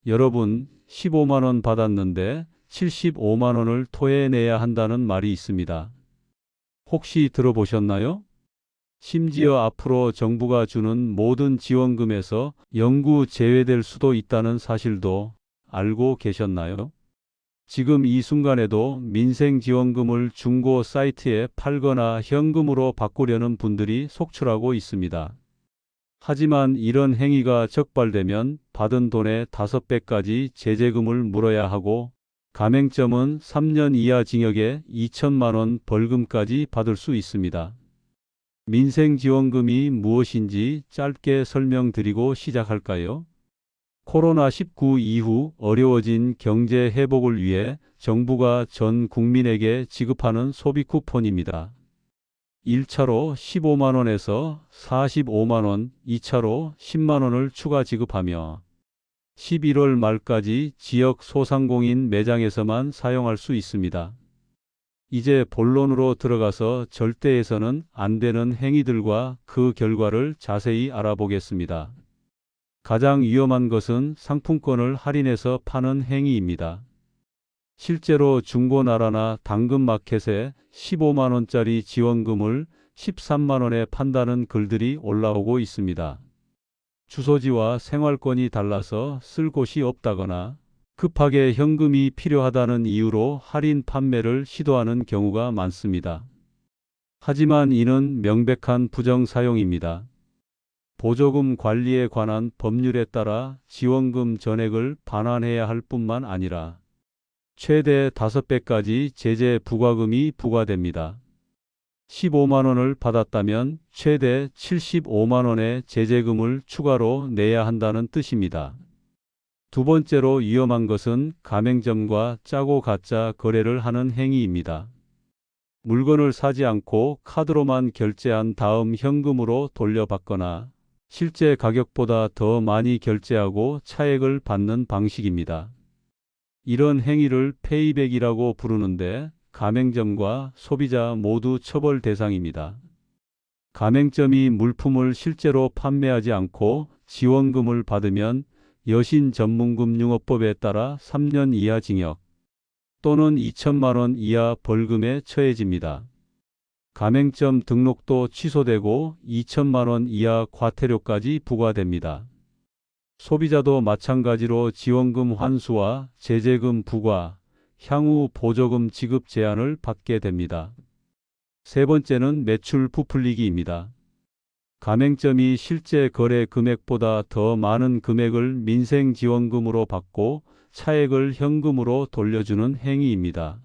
여러분, 15만 원 받았는데 75만 원을 토해내야 한다는 말이 있습니다. 혹시 들어보셨나요? 심지어 앞으로 정부가 주는 모든 지원금에서 영구 제외될 수도 있다는 사실도 알고 계셨나요? 지금 이 순간에도 민생지원금을 중고 사이트에 팔거나 현금으로 바꾸려는 분들이 속출하고 있습니다. 하지만 이런 행위가 적발되면 받은 돈의 5배까지 제재금을 물어야 하고 가맹점은 3년 이하 징역에 2천만 원 벌금까지 받을 수 있습니다. 민생지원금이 무엇인지 짧게 설명드리고 시작할까요? 코로나19 이후 어려워진 경제 회복을 위해 정부가 전 국민에게 지급하는 소비 쿠폰입니다. 1차로 15만 원에서 45만 원, 2차로 10만 원을 추가 지급하며 11월 말까지 지역 소상공인 매장에서만 사용할 수 있습니다. 이제 본론으로 들어가서 절대 해서는 안 되는 행위들과 그 결과를 자세히 알아보겠습니다. 가장 위험한 것은 상품권을 할인해서 파는 행위입니다. 실제로 중고나라나 당근마켓에 15만 원짜리 지원금을 13만 원에 판다는 글들이 올라오고 있습니다. 주소지와 생활권이 달라서 쓸 곳이 없다거나 급하게 현금이 필요하다는 이유로 할인 판매를 시도하는 경우가 많습니다. 하지만 이는 명백한 부정사용입니다. 보조금 관리에 관한 법률에 따라 지원금 전액을 반환해야 할 뿐만 아니라 최대 5배까지 제재 부과금이 부과됩니다. 15만 원을 받았다면 최대 75만 원의 제재금을 추가로 내야 한다는 뜻입니다. 두 번째로 위험한 것은 가맹점과 짜고 가짜 거래를 하는 행위입니다. 물건을 사지 않고 카드로만 결제한 다음 현금으로 돌려받거나 실제 가격보다 더 많이 결제하고 차액을 받는 방식입니다. 이런 행위를 페이백이라고 부르는데 가맹점과 소비자 모두 처벌 대상입니다. 가맹점이 물품을 실제로 판매하지 않고 지원금을 받으면 여신전문금융업법에 따라 3년 이하 징역 또는 2천만 원 이하 벌금에 처해집니다. 가맹점 등록도 취소되고 2천만 원 이하 과태료까지 부과됩니다. 소비자도 마찬가지로 지원금 환수와 제재금 부과, 향후 보조금 지급 제한을 받게 됩니다. 세 번째는 매출 부풀리기입니다. 가맹점이 실제 거래 금액보다 더 많은 금액을 민생지원금으로 받고 차액을 현금으로 돌려주는 행위입니다.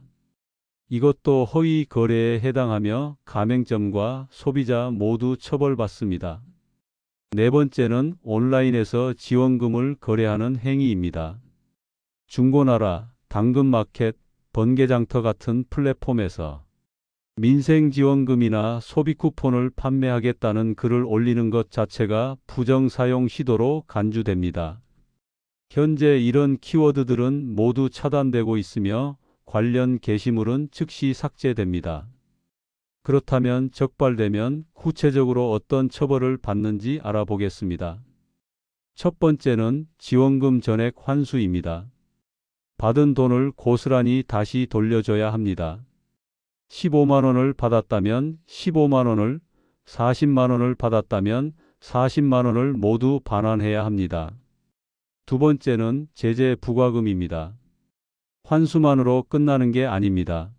이것도 허위 거래에 해당하며 가맹점과 소비자 모두 처벌받습니다. 네 번째는 온라인에서 지원금을 거래하는 행위입니다. 중고나라, 당근마켓, 번개장터 같은 플랫폼에서 민생지원금이나 소비쿠폰을 판매하겠다는 글을 올리는 것 자체가 부정사용 시도로 간주됩니다. 현재 이런 키워드들은 모두 차단되고 있으며 관련 게시물은 즉시 삭제됩니다. 그렇다면 적발되면 구체적으로 어떤 처벌을 받는지 알아보겠습니다. 첫 번째는 지원금 전액 환수입니다. 받은 돈을 고스란히 다시 돌려줘야 합니다. 15만 원을 받았다면 15만 원을, 40만 원을 받았다면 40만 원을 모두 반환해야 합니다. 두 번째는 제재 부과금입니다. 환수만으로 끝나는 게 아닙니다.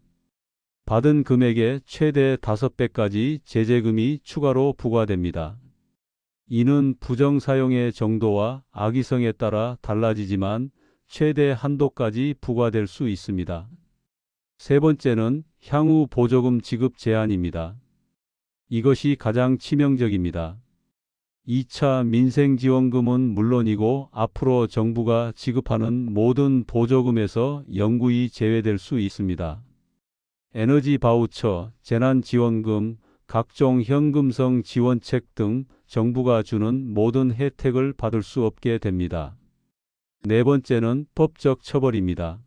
받은 금액의 최대 5배까지 제재금이 추가로 부과됩니다. 이는 부정사용의 정도와 악의성에 따라 달라지지만 최대 한도까지 부과될 수 있습니다. 세 번째는 향후 보조금 지급 제한입니다. 이것이 가장 치명적입니다. 2차 민생지원금은 물론이고 앞으로 정부가 지급하는 모든 보조금에서 영구히 제외될 수 있습니다. 에너지 바우처, 재난지원금, 각종 현금성 지원책 등 정부가 주는 모든 혜택을 받을 수 없게 됩니다. 네 번째는 법적 처벌입니다.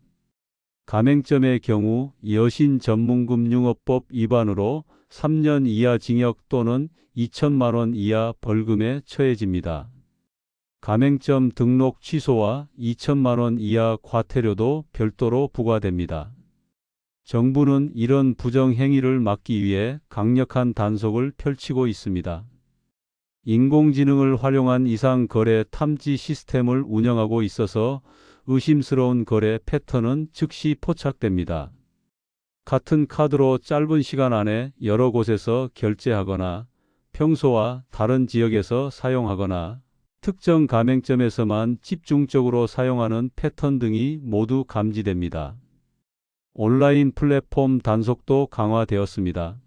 가맹점의 경우 여신전문금융업법 위반으로 3년 이하 징역 또는 2천만 원 이하 벌금에 처해집니다. 가맹점 등록 취소와 2천만 원 이하 과태료도 별도로 부과됩니다. 정부는 이런 부정 행위를 막기 위해 강력한 단속을 펼치고 있습니다. 인공지능을 활용한 이상 거래 탐지 시스템을 운영하고 있어서 의심스러운 거래 패턴은 즉시 포착됩니다. 같은 카드로 짧은 시간 안에 여러 곳에서 결제하거나 평소와 다른 지역에서 사용하거나 특정 가맹점에서만 집중적으로 사용하는 패턴 등이 모두 감지됩니다. 온라인 플랫폼 단속도 강화되었습니다.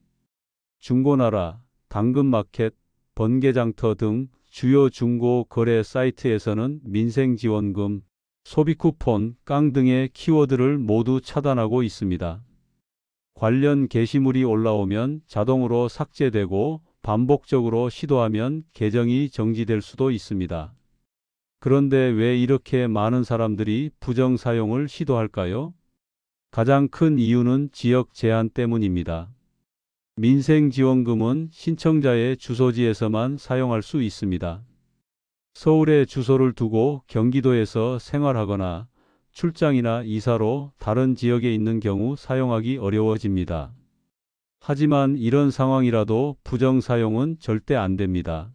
중고나라, 당근마켓, 번개장터 등 주요 중고 거래 사이트에서는 민생지원금, 소비쿠폰, 깡 등의 키워드를 모두 차단하고 있습니다. 관련 게시물이 올라오면 자동으로 삭제되고 반복적으로 시도하면 계정이 정지될 수도 있습니다. 그런데 왜 이렇게 많은 사람들이 부정 사용을 시도할까요? 가장 큰 이유는 지역 제한 때문입니다. 민생지원금은 신청자의 주소지에서만 사용할 수 있습니다. 서울에 주소를 두고 경기도에서 생활하거나 출장이나 이사로 다른 지역에 있는 경우 사용하기 어려워집니다. 하지만 이런 상황이라도 부정 사용은 절대 안 됩니다.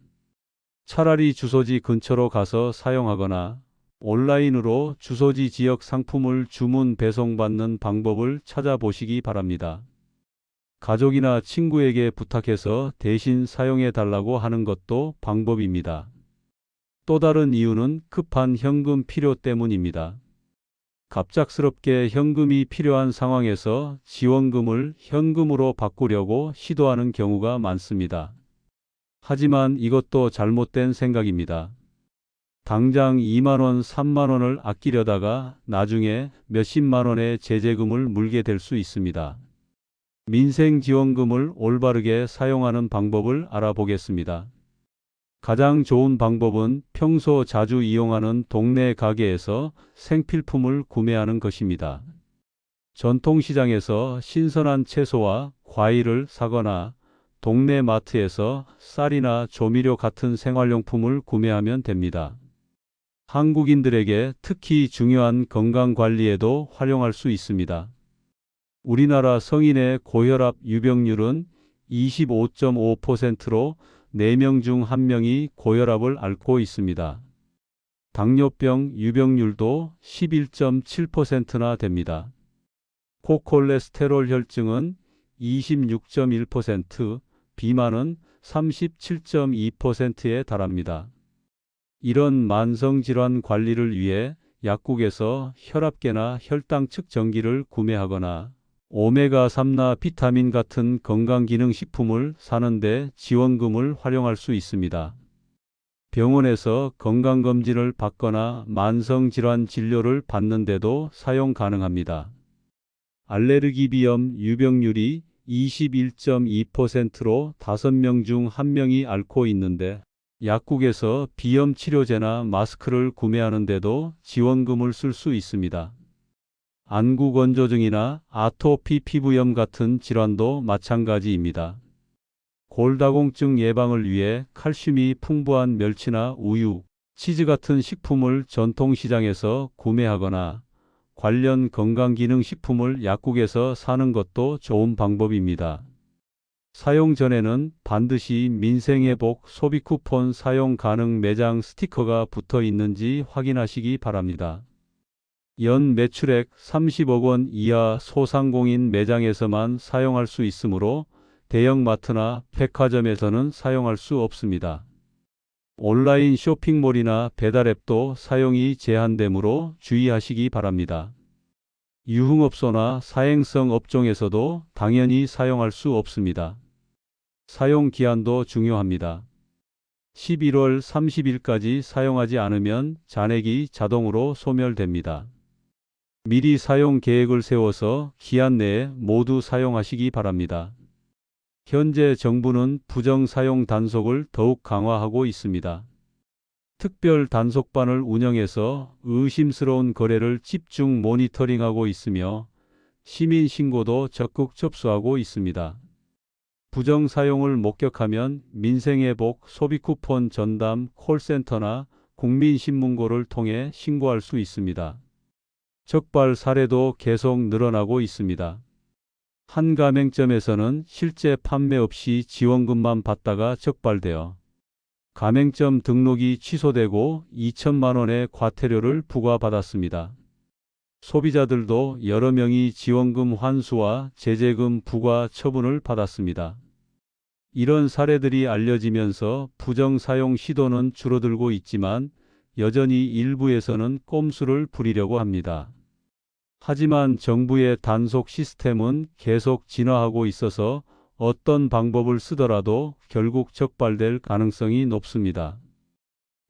차라리 주소지 근처로 가서 사용하거나 온라인으로 주소지 지역 상품을 주문 배송받는 방법을 찾아보시기 바랍니다. 가족이나 친구에게 부탁해서 대신 사용해 달라고 하는 것도 방법입니다. 또 다른 이유는 급한 현금 필요 때문입니다. 갑작스럽게 현금이 필요한 상황에서 지원금을 현금으로 바꾸려고 시도하는 경우가 많습니다. 하지만 이것도 잘못된 생각입니다. 당장 2만 원, 3만 원을 아끼려다가 나중에 몇십만 원의 제재금을 물게 될 수 있습니다. 민생지원금을 올바르게 사용하는 방법을 알아보겠습니다. 가장 좋은 방법은 평소 자주 이용하는 동네 가게에서 생필품을 구매하는 것입니다. 전통시장에서 신선한 채소와 과일을 사거나 동네 마트에서 쌀이나 조미료 같은 생활용품을 구매하면 됩니다. 한국인들에게 특히 중요한 건강관리에도 활용할 수 있습니다. 우리나라 성인의 고혈압 유병률은 25.5%로 4명 중 1명이 고혈압을 앓고 있습니다. 당뇨병 유병률도 11.7%나 됩니다. 고콜레스테롤 혈증은 26.1%, 비만은 37.2%에 달합니다. 이런 만성질환 관리를 위해 약국에서 혈압계나 혈당 측정기를 구매하거나 오메가3나 비타민 같은 건강기능식품을 사는데 지원금을 활용할 수 있습니다. 병원에서 건강검진을 받거나 만성질환 진료를 받는데도 사용 가능합니다. 알레르기 비염 유병률이 21.2%로 5명 중 1명이 앓고 있는데 약국에서 비염 치료제나 마스크를 구매하는데도 지원금을 쓸 수 있습니다. 안구건조증이나 아토피 피부염 같은 질환도 마찬가지입니다. 골다공증 예방을 위해 칼슘이 풍부한 멸치나 우유, 치즈 같은 식품을 전통시장에서 구매하거나 관련 건강기능식품을 약국에서 사는 것도 좋은 방법입니다. 사용 전에는 반드시 민생회복 소비쿠폰 사용 가능 매장 스티커가 붙어 있는지 확인하시기 바랍니다. 연 매출액 30억 원 이하 소상공인 매장에서만 사용할 수 있으므로 대형마트나 백화점에서는 사용할 수 없습니다. 온라인 쇼핑몰이나 배달앱도 사용이 제한되므로 주의하시기 바랍니다. 유흥업소나 사행성 업종에서도 당연히 사용할 수 없습니다. 사용 기한도 중요합니다. 11월 30일까지 사용하지 않으면 잔액이 자동으로 소멸됩니다. 미리 사용 계획을 세워서 기한 내에 모두 사용하시기 바랍니다. 현재 정부는 부정 사용 단속을 더욱 강화하고 있습니다. 특별 단속반을 운영해서 의심스러운 거래를 집중 모니터링하고 있으며 시민 신고도 적극 접수하고 있습니다. 부정 사용을 목격하면 민생회복 소비쿠폰 전담 콜센터나 국민신문고를 통해 신고할 수 있습니다. 적발 사례도 계속 늘어나고 있습니다. 한 가맹점에서는 실제 판매 없이 지원금만 받다가 적발되어 가맹점 등록이 취소되고 2천만 원의 과태료를 부과받았습니다. 소비자들도 여러 명이 지원금 환수와 제재금 부과 처분을 받았습니다. 이런 사례들이 알려지면서 부정사용 시도는 줄어들고 있지만 여전히 일부에서는 꼼수를 부리려고 합니다. 하지만 정부의 단속 시스템은 계속 진화하고 있어서 어떤 방법을 쓰더라도 결국 적발될 가능성이 높습니다.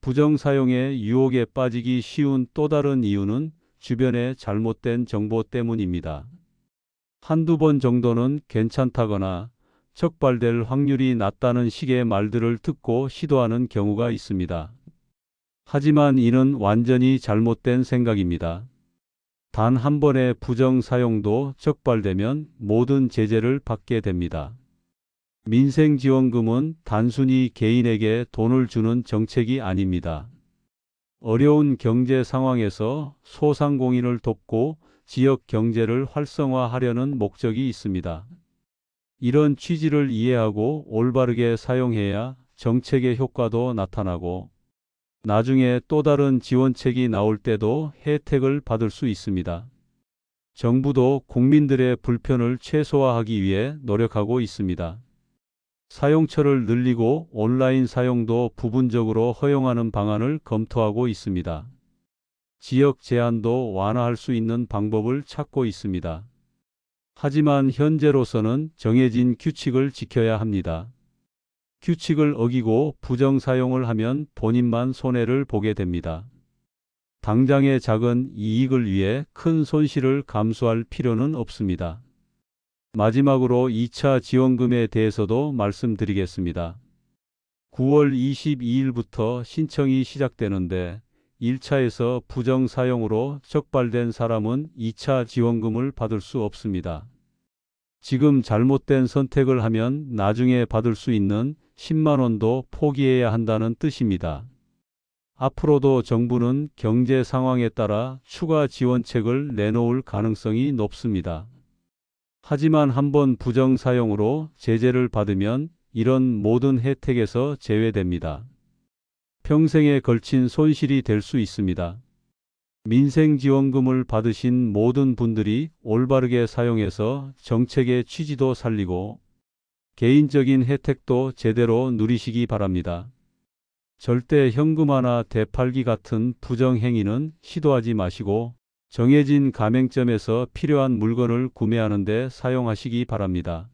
부정사용의 유혹에 빠지기 쉬운 또 다른 이유는 주변의 잘못된 정보 때문입니다. 한두 번 정도는 괜찮다거나 적발될 확률이 낮다는 식의 말들을 듣고 시도하는 경우가 있습니다. 하지만 이는 완전히 잘못된 생각입니다. 단 한 번의 부정 사용도 적발되면 모든 제재를 받게 됩니다. 민생지원금은 단순히 개인에게 돈을 주는 정책이 아닙니다. 어려운 경제 상황에서 소상공인을 돕고 지역 경제를 활성화하려는 목적이 있습니다. 이런 취지를 이해하고 올바르게 사용해야 정책의 효과도 나타나고 나중에 또 다른 지원책이 나올 때도 혜택을 받을 수 있습니다. 정부도 국민들의 불편을 최소화하기 위해 노력하고 있습니다. 사용처를 늘리고 온라인 사용도 부분적으로 허용하는 방안을 검토하고 있습니다. 지역 제한도 완화할 수 있는 방법을 찾고 있습니다. 하지만 현재로서는 정해진 규칙을 지켜야 합니다. 규칙을 어기고 부정 사용을 하면 본인만 손해를 보게 됩니다. 당장의 작은 이익을 위해 큰 손실을 감수할 필요는 없습니다. 마지막으로 2차 지원금에 대해서도 말씀드리겠습니다. 9월 22일부터 신청이 시작되는데 1차에서 부정 사용으로 적발된 사람은 2차 지원금을 받을 수 없습니다. 지금 잘못된 선택을 하면 나중에 받을 수 있는 10만 원도 포기해야 한다는 뜻입니다. 앞으로도 정부는 경제 상황에 따라 추가 지원책을 내놓을 가능성이 높습니다. 하지만 한번 부정 사용으로 제재를 받으면 이런 모든 혜택에서 제외됩니다. 평생에 걸친 손실이 될 수 있습니다. 민생지원금을 받으신 모든 분들이 올바르게 사용해서 정책의 취지도 살리고 개인적인 혜택도 제대로 누리시기 바랍니다. 절대 현금화나 되팔기 같은 부정행위는 시도하지 마시고 정해진 가맹점에서 필요한 물건을 구매하는 데 사용하시기 바랍니다.